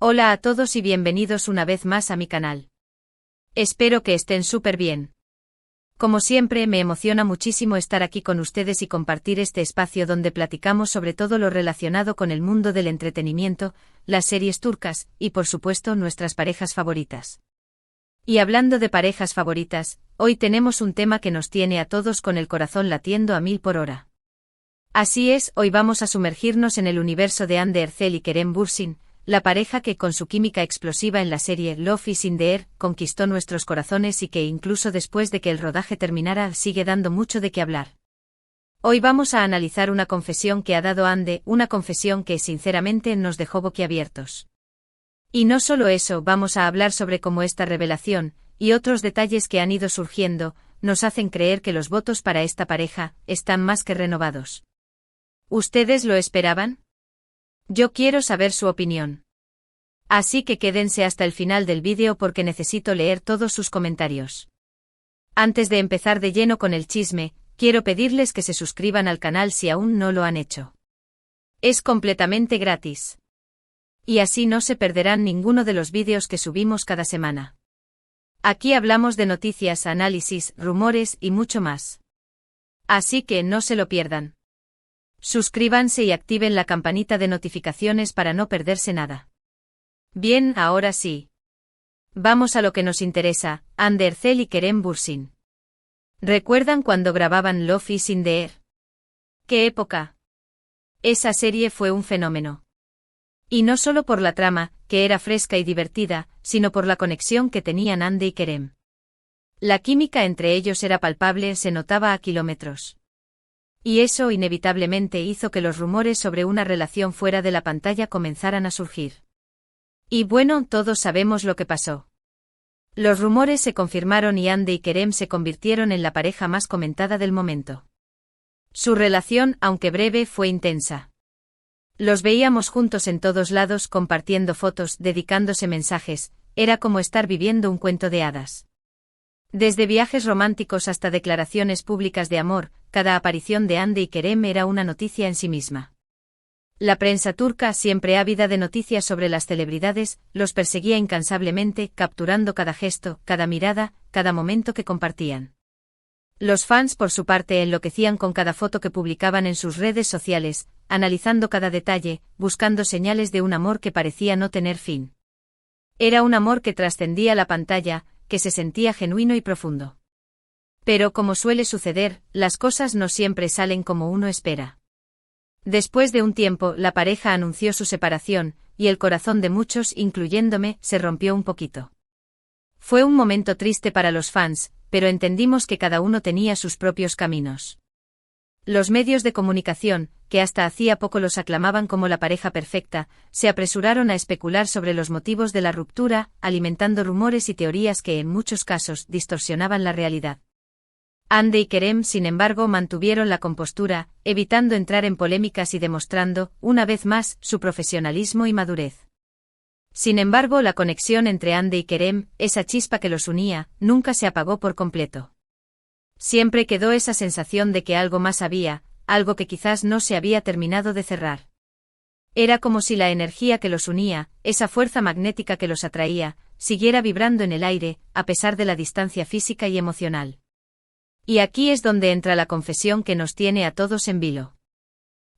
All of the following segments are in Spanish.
Hola a todos y bienvenidos una vez más a mi canal. Espero que estén súper bien. Como siempre, me emociona muchísimo estar aquí con ustedes y compartir este espacio donde platicamos sobre todo lo relacionado con el mundo del entretenimiento, las series turcas y, por supuesto, nuestras parejas favoritas. Y hablando de parejas favoritas, hoy tenemos un tema que nos tiene a todos con el corazón latiendo a 1000 por hora. Así es, hoy vamos a sumergirnos en el universo de Hande Erçel y Kerem Bürsin, la pareja que con su química explosiva en la serie Love is in the Air conquistó nuestros corazones y que incluso después de que el rodaje terminara sigue dando mucho de qué hablar. Hoy vamos a analizar una confesión que ha dado Hande, una confesión que sinceramente nos dejó boquiabiertos. Y no solo eso, vamos a hablar sobre cómo esta revelación, y otros detalles que han ido surgiendo, nos hacen creer que los votos para esta pareja están más que renovados. ¿Ustedes lo esperaban? Yo quiero saber su opinión. Así que quédense hasta el final del vídeo porque necesito leer todos sus comentarios. Antes de empezar de lleno con el chisme, quiero pedirles que se suscriban al canal si aún no lo han hecho. Es completamente gratis. Y así no se perderán ninguno de los vídeos que subimos cada semana. Aquí hablamos de noticias, análisis, rumores y mucho más. Así que no se lo pierdan. Suscríbanse y activen la campanita de notificaciones para no perderse nada. Bien, ahora sí. Vamos a lo que nos interesa, Hande Erçel y Kerem Bürsin. ¿Recuerdan cuando grababan Love is in the Air? ¡Qué época! Esa serie fue un fenómeno. Y no solo por la trama, que era fresca y divertida, sino por la conexión que tenían Hande y Kerem. La química entre ellos era palpable, se notaba a kilómetros. Y eso inevitablemente hizo que los rumores sobre una relación fuera de la pantalla comenzaran a surgir. Y bueno, todos sabemos lo que pasó. Los rumores se confirmaron y Hande y Kerem se convirtieron en la pareja más comentada del momento. Su relación, aunque breve, fue intensa. Los veíamos juntos en todos lados compartiendo fotos, dedicándose mensajes, era como estar viviendo un cuento de hadas. Desde viajes románticos hasta declaraciones públicas de amor, cada aparición de Hande y Kerem era una noticia en sí misma. La prensa turca, siempre ávida de noticias sobre las celebridades, los perseguía incansablemente, capturando cada gesto, cada mirada, cada momento que compartían. Los fans, por su parte, enloquecían con cada foto que publicaban en sus redes sociales, analizando cada detalle, buscando señales de un amor que parecía no tener fin. Era un amor que trascendía la pantalla, que se sentía genuino y profundo. Pero como suele suceder, las cosas no siempre salen como uno espera. Después de un tiempo, la pareja anunció su separación, y el corazón de muchos, incluyéndome, se rompió un poquito. Fue un momento triste para los fans, pero entendimos que cada uno tenía sus propios caminos. Los medios de comunicación, que hasta hacía poco los aclamaban como la pareja perfecta, se apresuraron a especular sobre los motivos de la ruptura, alimentando rumores y teorías que en muchos casos distorsionaban la realidad. Hande y Kerem, sin embargo, mantuvieron la compostura, evitando entrar en polémicas y demostrando, una vez más, su profesionalismo y madurez. Sin embargo, la conexión entre Hande y Kerem, esa chispa que los unía, nunca se apagó por completo. Siempre quedó esa sensación de que algo más había, algo que quizás no se había terminado de cerrar. Era como si la energía que los unía, esa fuerza magnética que los atraía, siguiera vibrando en el aire, a pesar de la distancia física y emocional. Y aquí es donde entra la confesión que nos tiene a todos en vilo.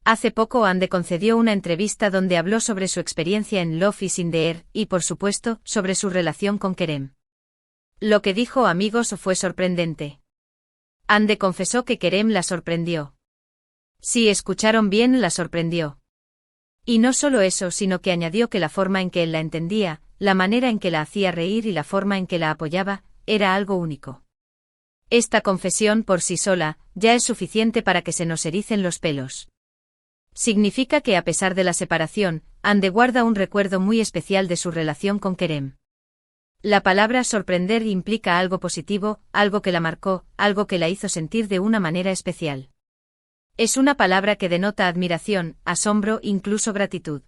Hace poco Hande concedió una entrevista donde habló sobre su experiencia en Love is in the Air y, por supuesto, sobre su relación con Kerem. Lo que dijo, amigos, fue sorprendente. Hande confesó que Kerem la sorprendió. Sí, escucharon bien, la sorprendió. Y no solo eso, sino que añadió que la forma en que él la entendía, la manera en que la hacía reír y la forma en que la apoyaba, era algo único. Esta confesión por sí sola, ya es suficiente para que se nos ericen los pelos. Significa que a pesar de la separación, Hande guarda un recuerdo muy especial de su relación con Kerem. La palabra sorprender implica algo positivo, algo que la marcó, algo que la hizo sentir de una manera especial. Es una palabra que denota admiración, asombro, incluso gratitud.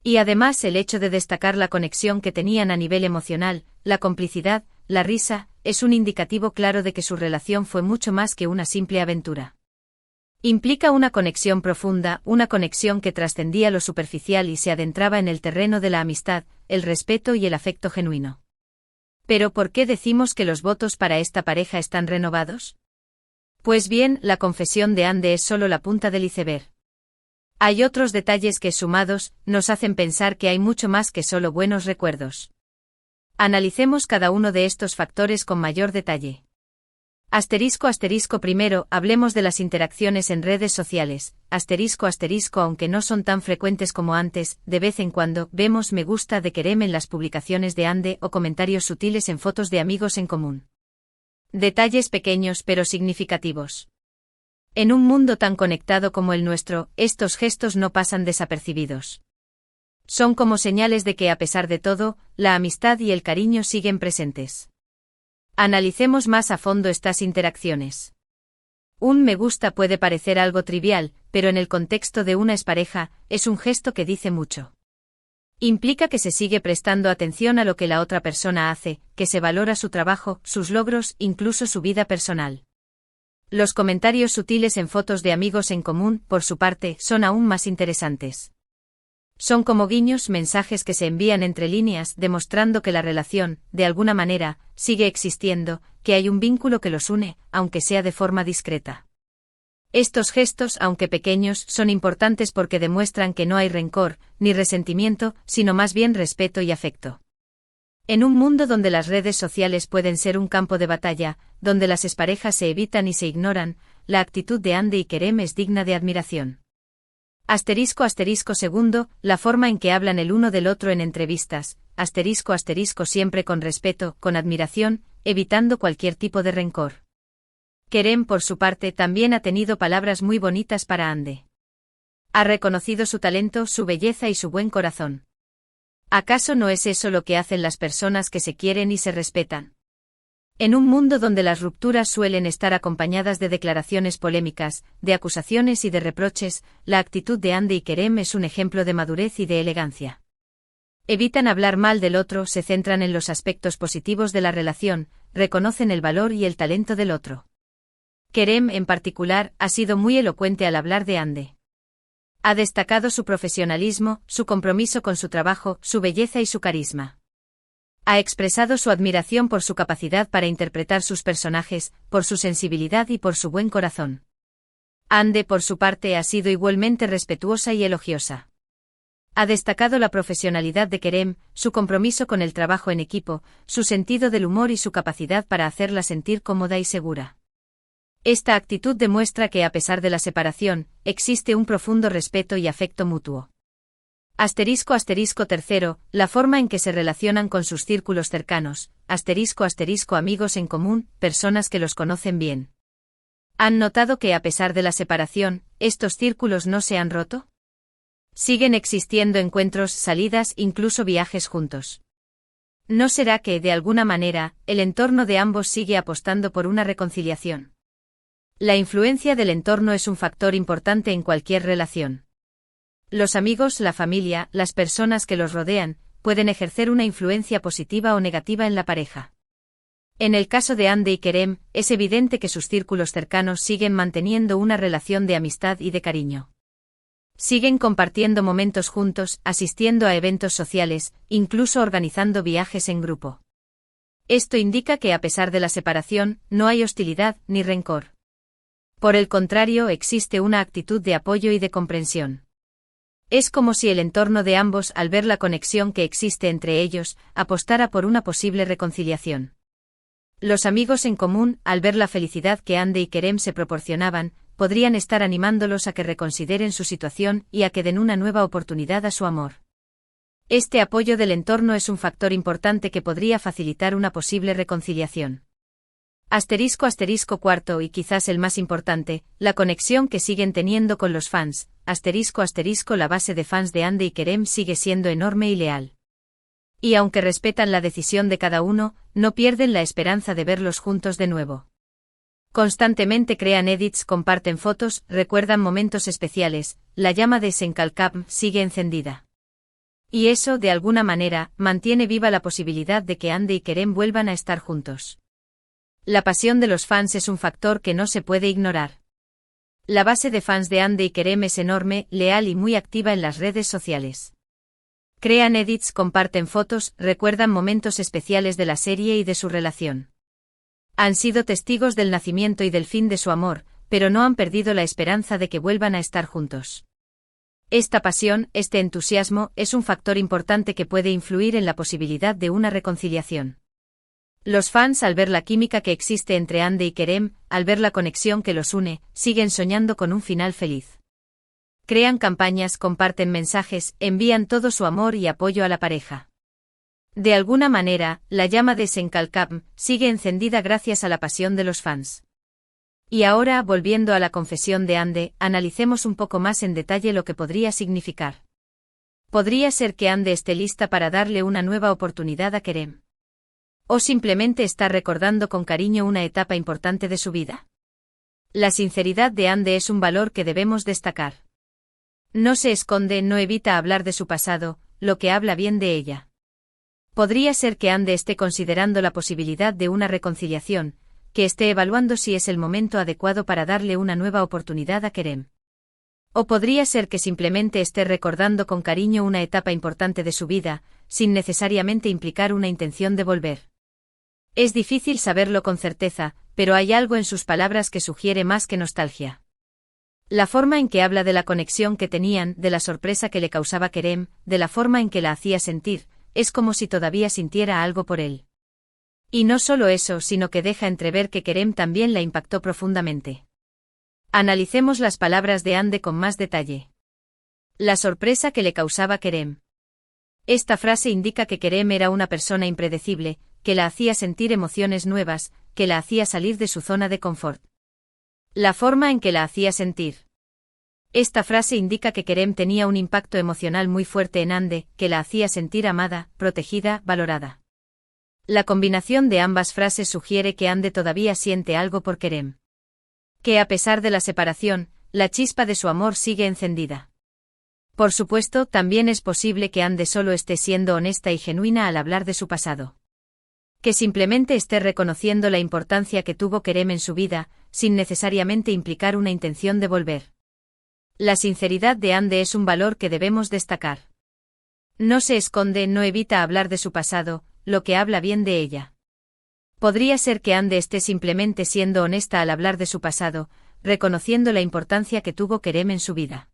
Y además el hecho de destacar la conexión que tenían a nivel emocional, la complicidad, la risa, es un indicativo claro de que su relación fue mucho más que una simple aventura. Implica una conexión profunda, una conexión que trascendía lo superficial y se adentraba en el terreno de la amistad, el respeto y el afecto genuino. ¿Pero por qué decimos que los votos para esta pareja están renovados? Pues bien, la confesión de Ande es solo la punta del iceberg. Hay otros detalles que, sumados, nos hacen pensar que hay mucho más que solo buenos recuerdos. Analicemos cada uno de estos factores con mayor detalle. Primero, hablemos de las interacciones en redes sociales. Aunque no son tan frecuentes como antes, de vez en cuando vemos me gusta de Kerem en las publicaciones de Ande o comentarios sutiles en fotos de amigos en común. Detalles pequeños pero significativos. En un mundo tan conectado como el nuestro, estos gestos no pasan desapercibidos. Son como señales de que, a pesar de todo, la amistad y el cariño siguen presentes. Analicemos más a fondo estas interacciones. Un me gusta puede parecer algo trivial, pero en el contexto de una expareja, es un gesto que dice mucho. Implica que se sigue prestando atención a lo que la otra persona hace, que se valora su trabajo, sus logros, incluso su vida personal. Los comentarios sutiles en fotos de amigos en común, por su parte, son aún más interesantes. Son como guiños, mensajes que se envían entre líneas, demostrando que la relación, de alguna manera, sigue existiendo, que hay un vínculo que los une, aunque sea de forma discreta. Estos gestos, aunque pequeños, son importantes porque demuestran que no hay rencor, ni resentimiento, sino más bien respeto y afecto. En un mundo donde las redes sociales pueden ser un campo de batalla, donde las exparejas se evitan y se ignoran, la actitud de Ande y Kerem es digna de admiración. Segundo, la forma en que hablan el uno del otro en entrevistas, siempre con respeto, con admiración, evitando cualquier tipo de rencor. Kerem, por su parte, también ha tenido palabras muy bonitas para Ande. Ha reconocido su talento, su belleza y su buen corazón. ¿Acaso no es eso lo que hacen las personas que se quieren y se respetan? En un mundo donde las rupturas suelen estar acompañadas de declaraciones polémicas, de acusaciones y de reproches, la actitud de Ande y Kerem es un ejemplo de madurez y de elegancia. Evitan hablar mal del otro, se centran en los aspectos positivos de la relación, reconocen el valor y el talento del otro. Kerem, en particular, ha sido muy elocuente al hablar de Ande. Ha destacado su profesionalismo, su compromiso con su trabajo, su belleza y su carisma. Ha expresado su admiración por su capacidad para interpretar sus personajes, por su sensibilidad y por su buen corazón. Ande, por su parte, ha sido igualmente respetuosa y elogiosa. Ha destacado la profesionalidad de Kerem, su compromiso con el trabajo en equipo, su sentido del humor y su capacidad para hacerla sentir cómoda y segura. Esta actitud demuestra que, a pesar de la separación, existe un profundo respeto y afecto mutuo. Tercero, la forma en que se relacionan con sus círculos cercanos, amigos en común, personas que los conocen bien. ¿Han notado que, a pesar de la separación, estos círculos no se han roto? Siguen existiendo encuentros, salidas, incluso viajes juntos. ¿No será que, de alguna manera, el entorno de ambos sigue apostando por una reconciliación? La influencia del entorno es un factor importante en cualquier relación. Los amigos, la familia, las personas que los rodean, pueden ejercer una influencia positiva o negativa en la pareja. En el caso de Ande y Kerem, es evidente que sus círculos cercanos siguen manteniendo una relación de amistad y de cariño. Siguen compartiendo momentos juntos, asistiendo a eventos sociales, incluso organizando viajes en grupo. Esto indica que, a pesar de la separación, no hay hostilidad ni rencor. Por el contrario, existe una actitud de apoyo y de comprensión. Es como si el entorno de ambos, al ver la conexión que existe entre ellos, apostara por una posible reconciliación. Los amigos en común, al ver la felicidad que Ande y Kerem se proporcionaban, podrían estar animándolos a que reconsideren su situación y a que den una nueva oportunidad a su amor. Este apoyo del entorno es un factor importante que podría facilitar una posible reconciliación. Cuarto y quizás el más importante, la conexión que siguen teniendo con los fans. La base de fans de Ande y Kerem sigue siendo enorme y leal. Y aunque respetan la decisión de cada uno, no pierden la esperanza de verlos juntos de nuevo. Constantemente crean edits, comparten fotos, recuerdan momentos especiales, la llama de Senkalkam sigue encendida. Y eso, de alguna manera, mantiene viva la posibilidad de que Ande y Kerem vuelvan a estar juntos. La pasión de los fans es un factor que no se puede ignorar. La base de fans de Hande y Kerem es enorme, leal y muy activa en las redes sociales. Crean edits, comparten fotos, recuerdan momentos especiales de la serie y de su relación. Han sido testigos del nacimiento y del fin de su amor, pero no han perdido la esperanza de que vuelvan a estar juntos. Esta pasión, este entusiasmo, es un factor importante que puede influir en la posibilidad de una reconciliación. Los fans, al ver la química que existe entre Hande y Kerem, al ver la conexión que los une, siguen soñando con un final feliz. Crean campañas, comparten mensajes, envían todo su amor y apoyo a la pareja. De alguna manera, la llama de Senkalkam sigue encendida gracias a la pasión de los fans. Y ahora, volviendo a la confesión de Hande, analicemos un poco más en detalle lo que podría significar. Podría ser que Hande esté lista para darle una nueva oportunidad a Kerem. O simplemente está recordando con cariño una etapa importante de su vida. La sinceridad de Hande es un valor que debemos destacar. No se esconde, no evita hablar de su pasado, lo que habla bien de ella. Podría ser que Hande esté considerando la posibilidad de una reconciliación, que esté evaluando si es el momento adecuado para darle una nueva oportunidad a Kerem. O podría ser que simplemente esté recordando con cariño una etapa importante de su vida, sin necesariamente implicar una intención de volver. Es difícil saberlo con certeza, pero hay algo en sus palabras que sugiere más que nostalgia. La forma en que habla de la conexión que tenían, de la sorpresa que le causaba Kerem, de la forma en que la hacía sentir, es como si todavía sintiera algo por él. Y no solo eso, sino que deja entrever que Kerem también la impactó profundamente. Analicemos las palabras de Hande con más detalle. La sorpresa que le causaba Kerem. Esta frase indica que Kerem era una persona impredecible, que la hacía sentir emociones nuevas, que la hacía salir de su zona de confort. La forma en que la hacía sentir. Esta frase indica que Kerem tenía un impacto emocional muy fuerte en Hande, que la hacía sentir amada, protegida, valorada. La combinación de ambas frases sugiere que Hande todavía siente algo por Kerem. Que a pesar de la separación, la chispa de su amor sigue encendida. Por supuesto, también es posible que Hande solo esté siendo honesta y genuina al hablar de su pasado. Que simplemente esté reconociendo la importancia que tuvo Kerem en su vida, sin necesariamente implicar una intención de volver. La sinceridad de Hande es un valor que debemos destacar. No se esconde, no evita hablar de su pasado, lo que habla bien de ella. Podría ser que Hande esté simplemente siendo honesta al hablar de su pasado, reconociendo la importancia que tuvo Kerem en su vida.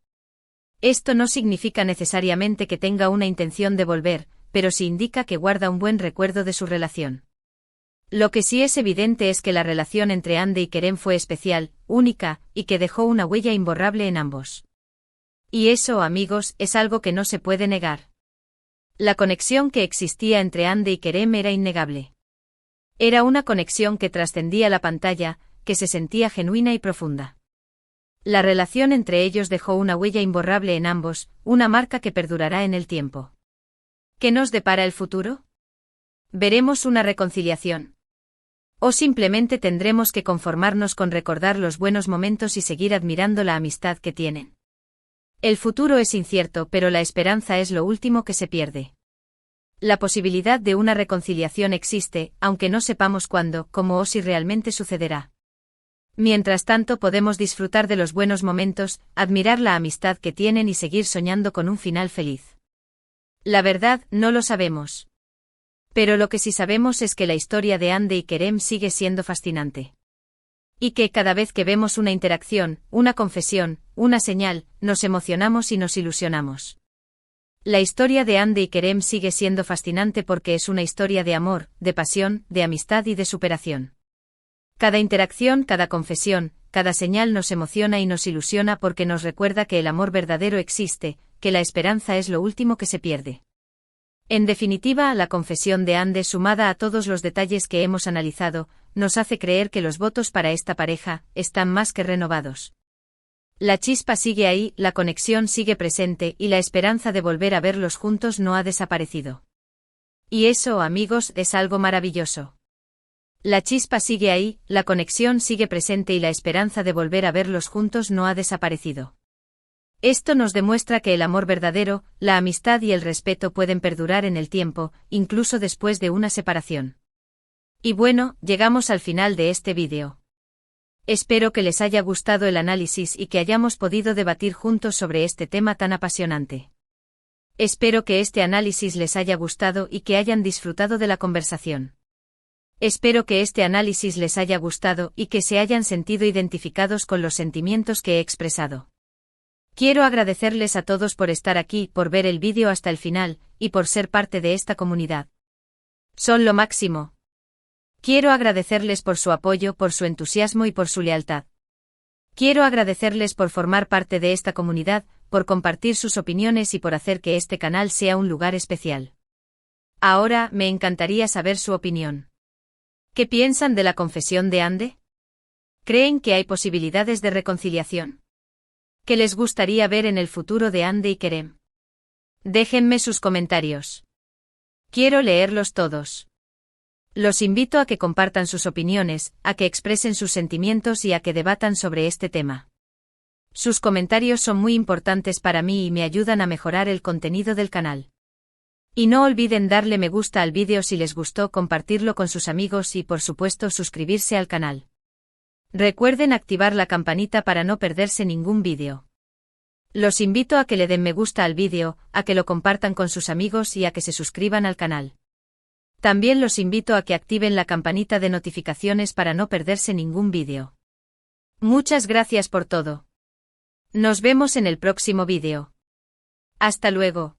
Esto no significa necesariamente que tenga una intención de volver, pero sí indica que guarda un buen recuerdo de su relación. Lo que sí es evidente es que la relación entre Hande y Kerem fue especial, única, y que dejó una huella imborrable en ambos. Y eso, amigos, es algo que no se puede negar. La conexión que existía entre Hande y Kerem era innegable. Era una conexión que trascendía la pantalla, que se sentía genuina y profunda. La relación entre ellos dejó una huella imborrable en ambos, una marca que perdurará en el tiempo. ¿Qué nos depara el futuro? ¿Veremos una reconciliación? ¿O simplemente tendremos que conformarnos con recordar los buenos momentos y seguir admirando la amistad que tienen? El futuro es incierto, pero la esperanza es lo último que se pierde. La posibilidad de una reconciliación existe, aunque no sepamos cuándo, cómo o si realmente sucederá. Mientras tanto, podemos disfrutar de los buenos momentos, admirar la amistad que tienen y seguir soñando con un final feliz. La verdad, no lo sabemos. Pero lo que sí sabemos es que la historia de Hande y Kerem sigue siendo fascinante. Y que cada vez que vemos una interacción, una confesión, una señal, nos emocionamos y nos ilusionamos. La historia de Hande y Kerem sigue siendo fascinante porque es una historia de amor, de pasión, de amistad y de superación. Cada interacción, cada confesión, cada señal nos emociona y nos ilusiona porque nos recuerda que el amor verdadero existe, que la esperanza es lo último que se pierde. En definitiva, la confesión de Hande, sumada a todos los detalles que hemos analizado, nos hace creer que los votos para esta pareja están más que renovados. La chispa sigue ahí, la conexión sigue presente y la esperanza de volver a verlos juntos no ha desaparecido. Y eso, amigos, es algo maravilloso. La chispa sigue ahí, la conexión sigue presente y la esperanza de volver a verlos juntos no ha desaparecido. Esto nos demuestra que el amor verdadero, la amistad y el respeto pueden perdurar en el tiempo, incluso después de una separación. Y bueno, llegamos al final de este vídeo. Espero que les haya gustado el análisis y que hayamos podido debatir juntos sobre este tema tan apasionante. Espero que este análisis les haya gustado y que hayan disfrutado de la conversación. Espero que este análisis les haya gustado y que se hayan sentido identificados con los sentimientos que he expresado. Quiero agradecerles a todos por estar aquí, por ver el vídeo hasta el final, y por ser parte de esta comunidad. Son lo máximo. Quiero agradecerles por su apoyo, por su entusiasmo y por su lealtad. Quiero agradecerles por formar parte de esta comunidad, por compartir sus opiniones y por hacer que este canal sea un lugar especial. Ahora, me encantaría saber su opinión. ¿Qué piensan de la confesión de Ande? ¿Creen que hay posibilidades de reconciliación? ¿Qué les gustaría ver en el futuro de Ande y Kerem? Déjenme sus comentarios. Quiero leerlos todos. Los invito a que compartan sus opiniones, a que expresen sus sentimientos y a que debatan sobre este tema. Sus comentarios son muy importantes para mí y me ayudan a mejorar el contenido del canal. Y no olviden darle me gusta al vídeo si les gustó, compartirlo con sus amigos y por supuesto suscribirse al canal. Recuerden activar la campanita para no perderse ningún vídeo. Los invito a que le den me gusta al vídeo, a que lo compartan con sus amigos y a que se suscriban al canal. También los invito a que activen la campanita de notificaciones para no perderse ningún vídeo. Muchas gracias por todo. Nos vemos en el próximo vídeo. Hasta luego.